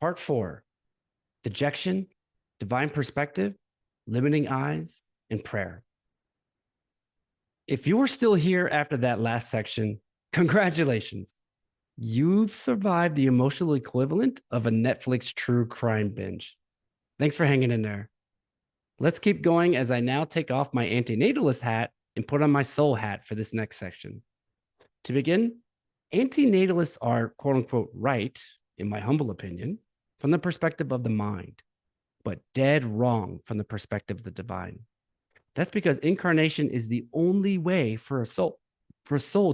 Part 4, Dejection, Divine Perspective, Limiting Eyes, and Prayer. If you are still here after that last section, congratulations. You've survived the emotional equivalent of a Netflix true crime binge. Thanks for hanging in there. Let's keep going as I now take off my anti-natalist hat and put on my soul hat for this next section. To begin, anti-natalists are quote unquote right, in my humble opinion, from the perspective of the mind, but dead wrong from the perspective of the divine. That's because incarnation is the only way for a soul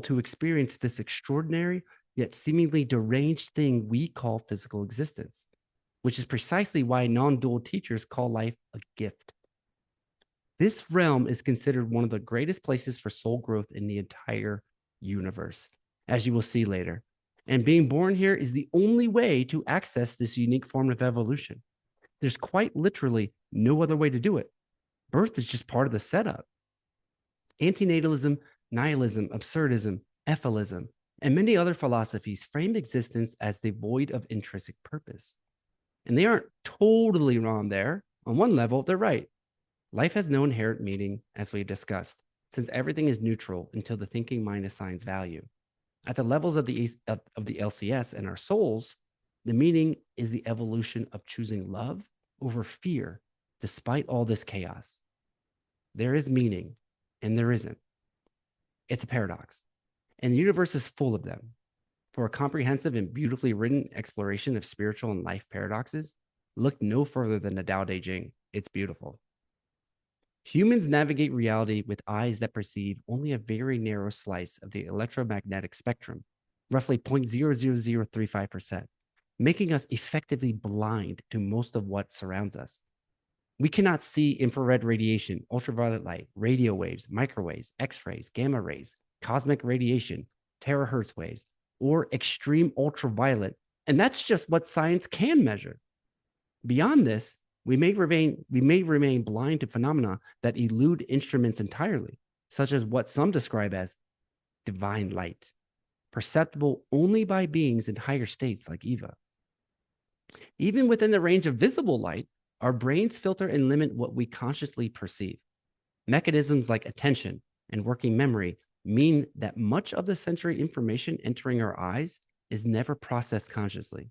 to experience this extraordinary yet seemingly deranged thing we call physical existence, which is precisely why non-dual teachers call life a gift. This realm is considered one of the greatest places for soul growth in the entire universe, as you will see later. And being born here is the only way to access this unique form of evolution. There's quite literally no other way to do it. Birth is just part of the setup. Antinatalism, nihilism, absurdism, ethylism, and many other philosophies frame existence as devoid of intrinsic purpose. And they aren't totally wrong there. On one level, they're right. Life has no inherent meaning, as we discussed, since everything is neutral until the thinking mind assigns value. At the levels of the LCS and our souls, the meaning is the evolution of choosing love over fear, despite all this chaos. There is meaning, and there isn't. It's a paradox, and the universe is full of them. For a comprehensive and beautifully written exploration of spiritual and life paradoxes, look no further than the Tao Te Ching. It's beautiful. Humans navigate reality with eyes that perceive only a very narrow slice of the electromagnetic spectrum, roughly 0.00035%, making us effectively blind to most of what surrounds us. We cannot see infrared radiation, ultraviolet light, radio waves, microwaves, X-rays, gamma rays, cosmic radiation, terahertz waves, or extreme ultraviolet, and that's just what science can measure. Beyond this, we may remain blind to phenomena that elude instruments entirely, such as what some describe as divine light, perceptible only by beings in higher states like Eva. Even within the range of visible light, our brains filter and limit what we consciously perceive. Mechanisms like attention and working memory mean that much of the sensory information entering our eyes is never processed consciously.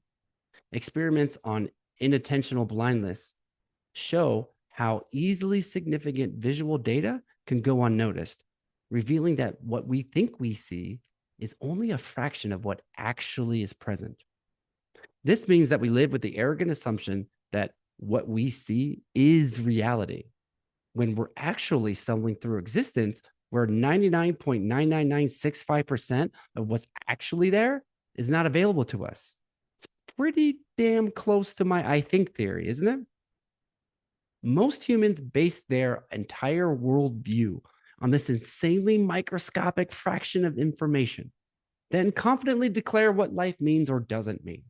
Experiments on inattentional blindness show how easily significant visual data can go unnoticed, revealing that what we think we see is only a fraction of what actually is present. This means that we live with the arrogant assumption that what we see is reality, when we're actually stumbling through existence where 99.99965% of what's actually there is not available to us. It's pretty damn close to my I think theory, isn't it? Most humans base their entire worldview on this insanely microscopic fraction of information, then confidently declare what life means or doesn't mean.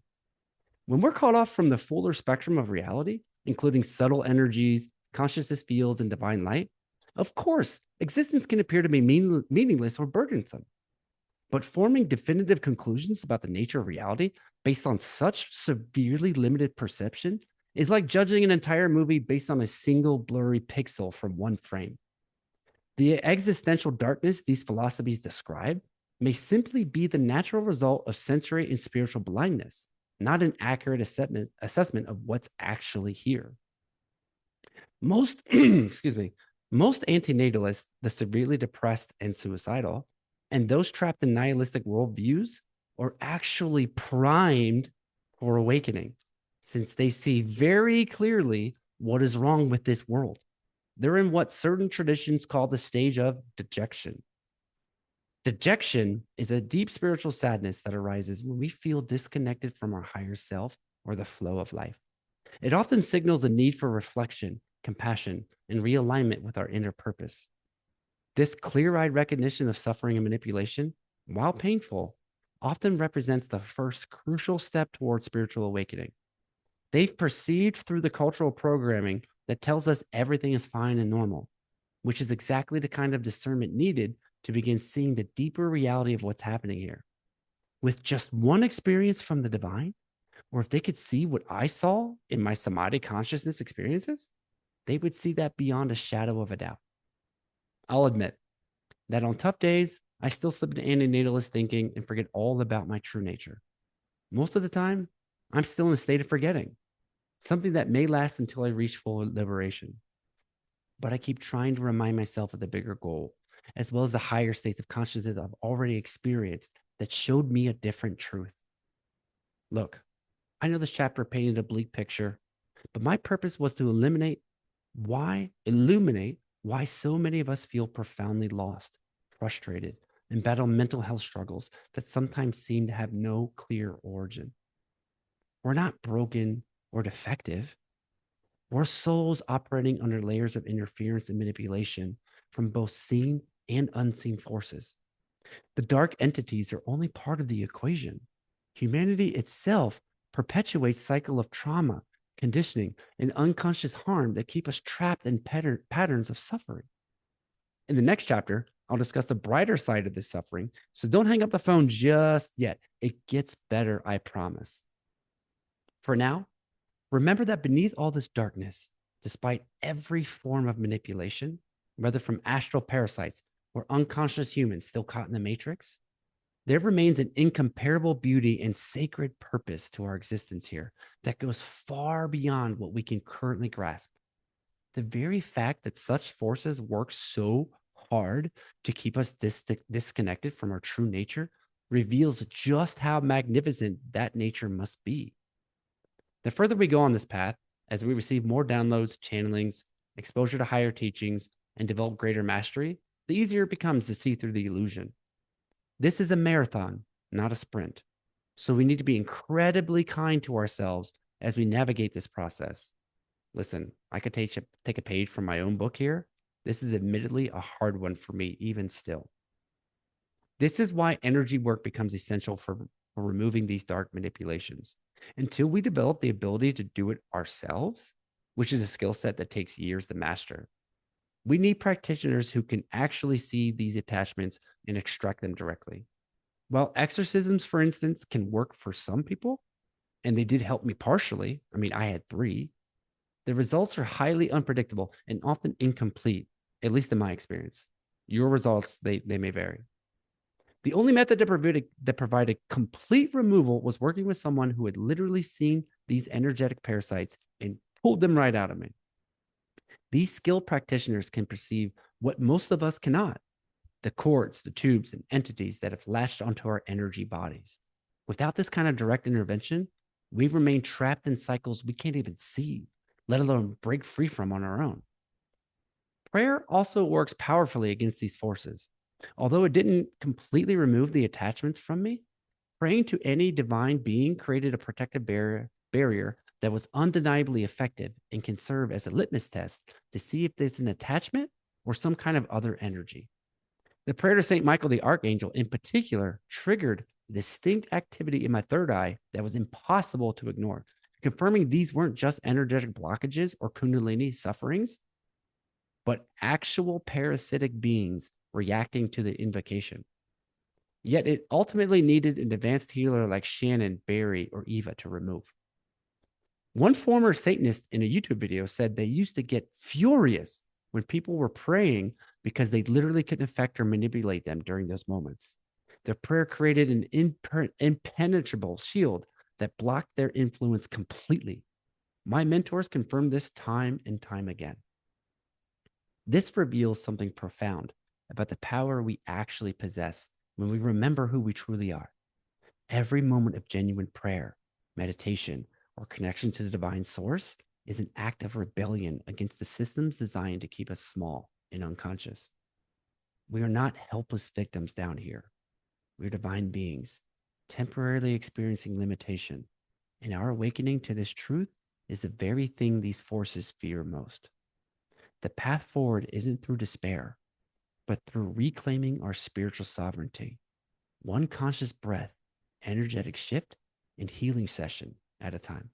When we're caught off from the fuller spectrum of reality, including subtle energies, consciousness fields, and divine light, of course, existence can appear to be meaningless or burdensome. But forming definitive conclusions about the nature of reality based on such severely limited perception is like judging an entire movie based on a single blurry pixel from one frame. The existential darkness these philosophies describe may simply be the natural result of sensory and spiritual blindness, not an accurate assessment of what's actually here. Most, most antinatalists, the severely depressed and suicidal, and those trapped in nihilistic worldviews are actually primed for awakening, since they see very clearly what is wrong with this world. They're in what certain traditions call the stage of dejection. Dejection is a deep spiritual sadness that arises when we feel disconnected from our higher self or the flow of life. It often signals a need for reflection, compassion, and realignment with our inner purpose. This clear-eyed recognition of suffering and manipulation, while painful, often represents the first crucial step towards spiritual awakening. They've perceived through the cultural programming that tells us everything is fine and normal, which is exactly the kind of discernment needed to begin seeing the deeper reality of what's happening here. With just one experience from the divine, Or if they could see what I saw in my samadhi consciousness experiences, they would see that beyond a shadow of a doubt. I'll admit that on tough days, I still slip into anti-natalist thinking and forget all about my true nature. Most of the time, I'm still in a state of forgetting, something that may last until I reach full liberation. But I keep trying to remind myself of the bigger goal, as well as the higher states of consciousness I've already experienced that showed me a different truth. Look, I know this chapter painted a bleak picture, but my purpose was to illuminate why so many of us feel profoundly lost, frustrated, and battle mental health struggles that sometimes seem to have no clear origin. We're not broken or defective. We're souls operating under layers of interference and manipulation from both seen and unseen forces. The dark entities are only part of the equation. Humanity itself perpetuates cycle of trauma, conditioning, and unconscious harm that keep us trapped in patterns of suffering. In the next chapter, I'll discuss the brighter side of this suffering, so don't hang up the phone just yet. It gets better, I promise. For now, remember that beneath all this darkness, despite every form of manipulation, whether from astral parasites or unconscious humans still caught in the matrix, there remains an incomparable beauty and sacred purpose to our existence here that goes far beyond what we can currently grasp. The very fact that such forces work so hard to keep us disconnected from our true nature reveals just how magnificent that nature must be. The further we go on this path, as we receive more downloads, channelings, exposure to higher teachings, and develop greater mastery, the easier it becomes to see through the illusion. This is a marathon, not a sprint. So we need to be incredibly kind to ourselves as we navigate this process. Listen, I could take a page from my own book here. This is admittedly a hard one for me, even still. This is why energy work becomes essential for removing these dark manipulations. Until we develop the ability to do it ourselves, which is a skill set that takes years to master, we need practitioners who can actually see these attachments and extract them directly. While exorcisms, for instance, can work for some people, and they did help me partially. I mean, I had 3. The results are highly unpredictable and often incomplete, at least in my experience. Your results, they may vary. The only method that provided complete removal was working with someone who had literally seen these energetic parasites and pulled them right out of me. These skilled practitioners can perceive what most of us cannot: the cords, the tubes, and entities that have latched onto our energy bodies. Without this kind of direct intervention, we remain trapped in cycles we can't even see, let alone break free from on our own. Prayer also works powerfully against these forces. Although it didn't completely remove the attachments from me, praying to any divine being created a protective barrier that was undeniably effective and can serve as a litmus test to see if there's an attachment or some kind of other energy. The prayer to St. Michael the Archangel in particular triggered distinct activity in my third eye that was impossible to ignore, confirming these weren't just energetic blockages or kundalini sufferings, but actual parasitic beings reacting to the invocation. Yet it ultimately needed an advanced healer like Shannon, Barry, or Eva to remove. One former Satanist in a YouTube video said they used to get furious when people were praying because they literally couldn't affect or manipulate them during those moments. Their prayer created an impenetrable shield that blocked their influence completely. My mentors confirmed this time and time again. This reveals something profound about the power we actually possess when we remember who we truly are. Every moment of genuine prayer, meditation, or connection to the divine source is an act of rebellion against the systems designed to keep us small and unconscious. We are not helpless victims down here. We're divine beings, temporarily experiencing limitation, and our awakening to this truth is the very thing these forces fear most. The path forward isn't through despair, but through reclaiming our spiritual sovereignty, one conscious breath, energetic shift, and healing session at a time.